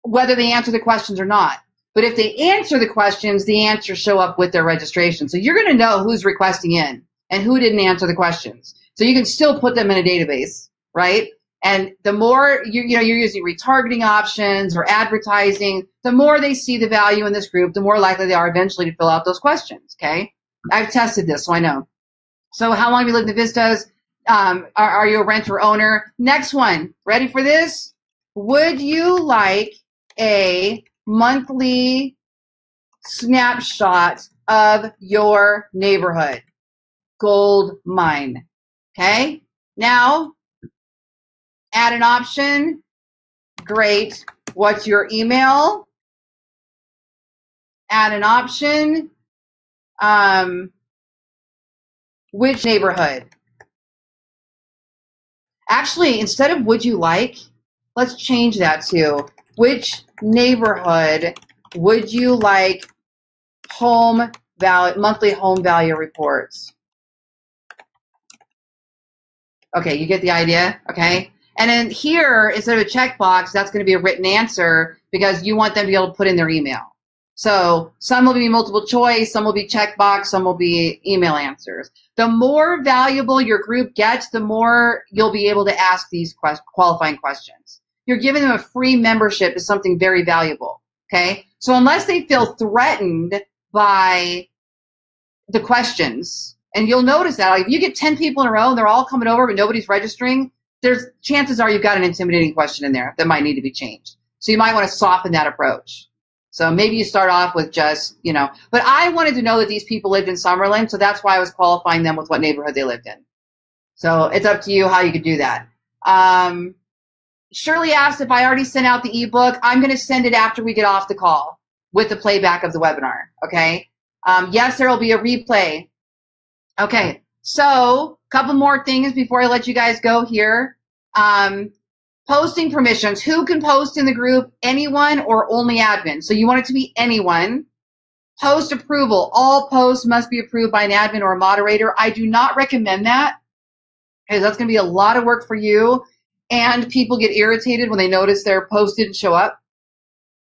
whether they answer the questions or not. But if they answer the questions, the answers show up with their registration. So you're going to know who's requesting in and who didn't answer the questions. So you can still put them in a database, right? And the more you're using retargeting options or advertising, the more they see the value in this group, the more likely they are eventually to fill out those questions, okay? I've tested this, so I know. So how long have you lived in the Vistas? Are you a renter or owner? Next one, ready for this? Would you like a monthly snapshot of your neighborhood? Gold mine. Okay, now add an option. Great. What's your email? Add an option. Which neighborhood? Actually, instead of would you like, let's change that to which neighborhood would you like monthly home value reports? Okay, you get the idea, okay? And then here, instead of a checkbox, that's going to be a written answer because you want them to be able to put in their email. So some will be multiple choice, some will be checkbox, some will be email answers. The more valuable your group gets, the more you'll be able to ask these qualifying questions. You're giving them a free membership to something very valuable, okay? So unless they feel threatened by the questions, and you'll notice that like, if you get 10 people in a row and they're all coming over but nobody's registering, there's chances are you've got an intimidating question in there that might need to be changed. So you might want to soften that approach. So maybe you start off with just, but I wanted to know that these people lived in Summerlin, so that's why I was qualifying them with what neighborhood they lived in. So it's up to you how you could do that. Shirley asked if I already sent out the ebook. I'm going to send it after we get off the call with the playback of the webinar, okay? Yes, there will be a replay. Okay, so a couple more things before I let you guys go here. Posting permissions. Who can post in the group? Anyone or only admin? So you want it to be anyone. Post approval. All posts must be approved by an admin or a moderator. I do not recommend that because that's going to be a lot of work for you, and people get irritated when they notice their post didn't show up.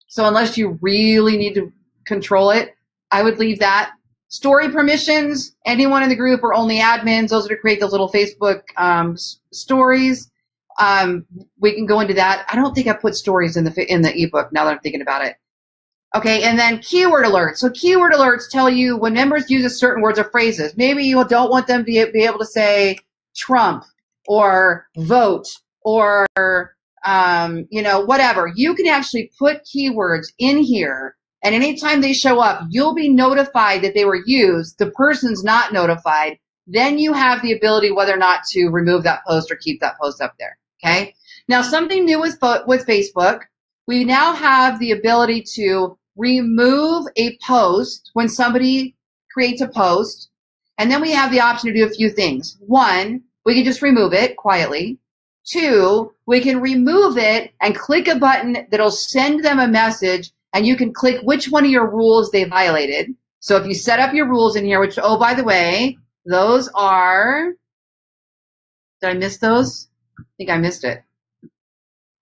So unless you really need to control it, I would leave that. Story permissions. Anyone in the group or only admins. Those are to create those little Facebook stories. We can go into that. I don't think I put stories in the ebook now that I'm thinking about it. Okay, and then keyword alerts. So keyword alerts tell you when members use a certain words or phrases. Maybe you don't want them to be able to say Trump or vote or whatever. You can actually put keywords in here, and anytime they show up, you'll be notified that they were used. The person's not notified. Then you have the ability whether or not to remove that post or keep that post up there. Okay. Now, something new with Facebook, we now have the ability to remove a post when somebody creates a post, and then we have the option to do a few things. One, we can just remove it quietly. Two, we can remove it and click a button that'll send them a message, and you can click which one of your rules they violated. So if you set up your rules in here, which, oh, by the way, those are, did I miss those? I think I missed it.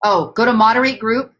Oh, go to moderate group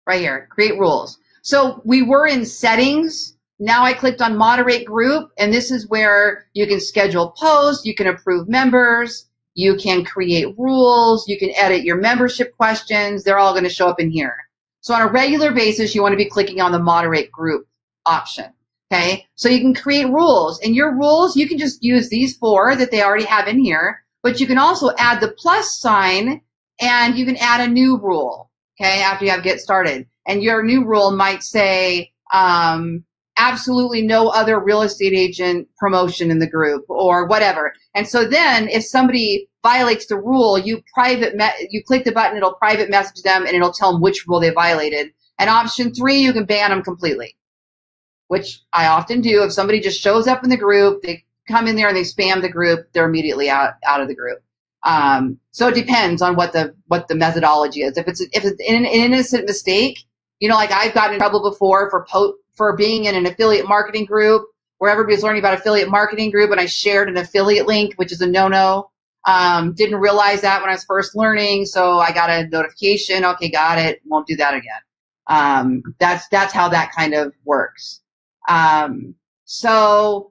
right here, create rules. So we were in settings. Now I clicked on moderate group, and this is where you can schedule posts, you can approve members, you can create rules, you can edit your membership questions. They're all going to show up in here. So on a regular basis, you want to be clicking on the moderate group option. Okay, so you can create rules, and your rules, you can just use these 4 that they already have in here, but you can also add the plus sign, and you can add a new rule, okay, after you have get started. And your new rule might say absolutely no other real estate agent promotion in the group or whatever. And so then if somebody violates the rule, you click the button, it'll private message them, and it'll tell them which rule they violated. And option 3, you can ban them completely, which I often do. If somebody just shows up in the group, they come in there and they spam the group, they're immediately out of the group. So it depends on what the methodology is. If it's an innocent mistake, like I've gotten in trouble before for being in an affiliate marketing group where everybody's learning about affiliate marketing group, and I shared an affiliate link, which is a no-no. Didn't realize that when I was first learning, so I got a notification. Okay, got it. Won't do that again. That's how that kind of works. So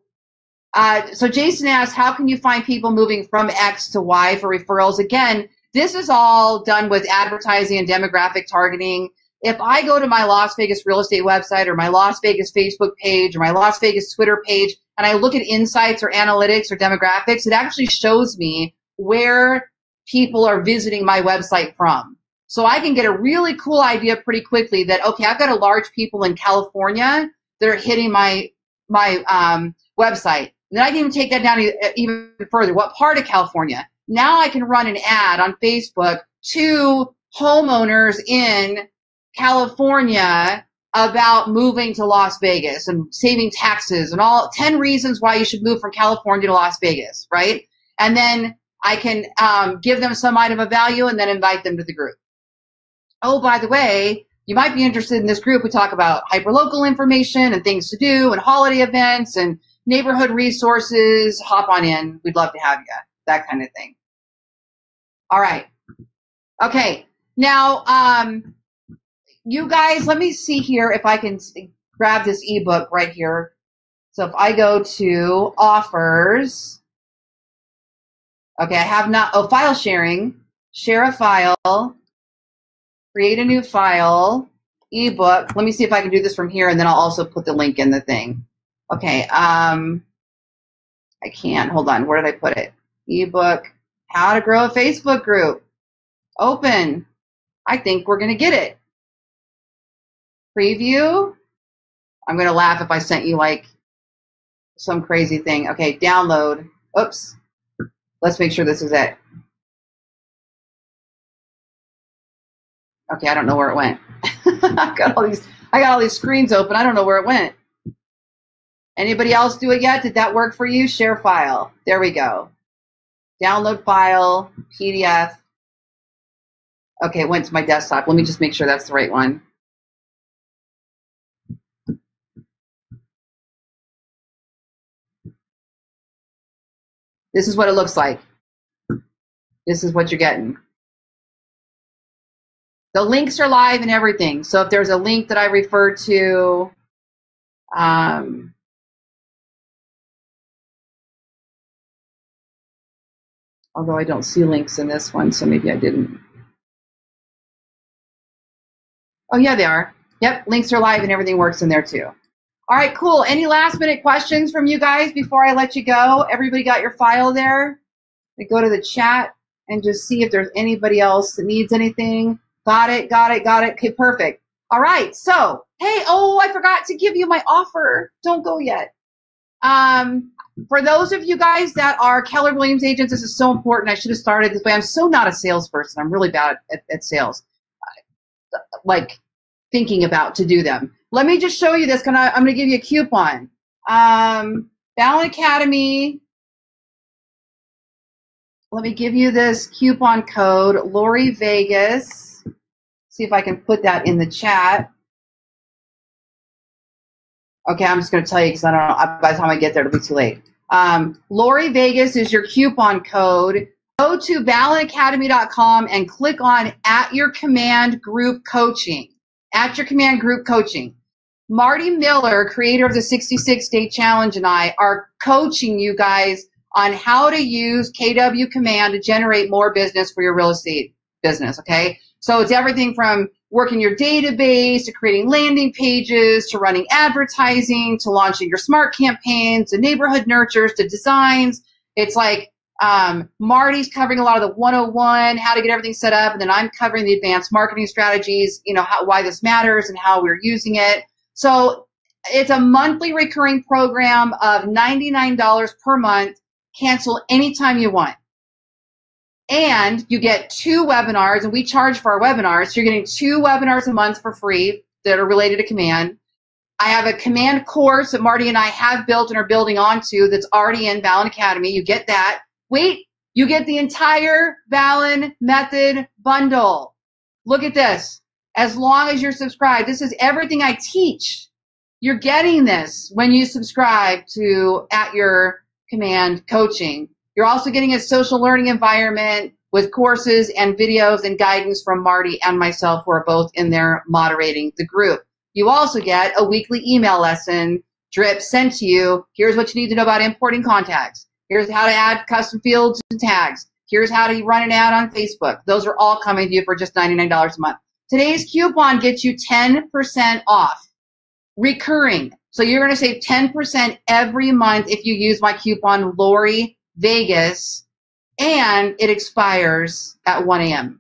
Jason asked, how can you find people moving from X to Y for referrals? Again, this is all done with advertising and demographic targeting. If I go to my Las Vegas real estate website or my Las Vegas Facebook page or my Las Vegas Twitter page, and I look at insights or analytics or demographics, it actually shows me where people are visiting my website from. So I can get a really cool idea pretty quickly that, okay, I've got a large people in California that are hitting my website. And then I can even take that down even further. What part of California? Now I can run an ad on Facebook to homeowners in California about moving to Las Vegas and saving taxes and all 10 reasons why you should move from California to Las Vegas, right? And then I can give them some item of value and then invite them to the group. Oh, by the way, you might be interested in this group. We talk about hyperlocal information and things to do and holiday events and neighborhood resources. Hop on in. We'd love to have you. That kind of thing. All right. Okay. Now, you guys, let me see here if I can grab this ebook right here. So if I go to offers, okay, I have not, file sharing, share a file, create a new file. ebook. Let me see if I can do this from here, and then I'll also put the link in the thing. Okay. I can't. Hold on. Where did I put it? Ebook. How to grow a Facebook group. Open. I think we're going to get it. Preview. I'm going to laugh if I sent you like some crazy thing. Okay. Download. Oops. Let's make sure this is it. Okay. I don't know where it went. I got all these screens open. I don't know where it went. Anybody else do it yet? Did that work for you? Share file. There we go. Download file, PDF. Okay, it went to my desktop. Let me just make sure that's the right one. This is what it looks like. This is what you're getting. The links are live and everything. So if there's a link that I refer to, although I don't see links in this one, so maybe I didn't. Oh, yeah, they are. Yep, links are live and everything works in there too. All right, cool. Any last minute questions from you guys before I let you go? Everybody got your file there? I go to the chat and just see if there's anybody else that needs anything. Got it. Okay, perfect. All right, so, hey, oh, I forgot to give you my offer. Don't go yet. For those of you guys that are Keller Williams agents, this is so important. I should have started this way. I'm so not a salesperson. I'm really bad at sales, like thinking about to do them. Let me just show you this. I'm going to give you a coupon. Ballen Academy. Let me give you this coupon code, Lori Vegas. See if I can put that in the chat. Okay, I'm just going to tell you because I don't know. By the time I get there, it'll be too late. Lori Vegas is your coupon code. Go to ballenacademy.com and click on At Your Command Group Coaching. At Your Command Group Coaching. Marty Miller, creator of the 66-Day Challenge, and I are coaching you guys on how to use KW Command to generate more business for your real estate business, okay? So it's everything from working your database, to creating landing pages, to running advertising, to launching your smart campaigns, to neighborhood nurtures, to designs. It's like Marty's covering a lot of the 101, how to get everything set up, and then I'm covering the advanced marketing strategies, you know, why this matters and how we're using it. So it's a monthly recurring program of $99 per month. Cancel anytime you want. And you get 2 webinars, and we charge for our webinars. So you're getting 2 webinars a month for free that are related to Command. I have a Command course that Marty and I have built and are building onto that's already in Ballen Academy. You get that. Wait, you get the entire Ballen Method bundle. Look at this. As long as you're subscribed, this is everything I teach. You're getting this when you subscribe to At Your Command Coaching. You're also getting a social learning environment with courses and videos and guidance from Marty and myself, who are both in there moderating the group. You also get a weekly email lesson drip sent to you. Here's what you need to know about importing contacts. Here's how to add custom fields and tags. Here's how to run an ad on Facebook. Those are all coming to you for just $99 a month. Today's coupon gets you 10% off. Recurring. So you're going to save 10% every month if you use my coupon Lori Vegas, and it expires at 1 a.m.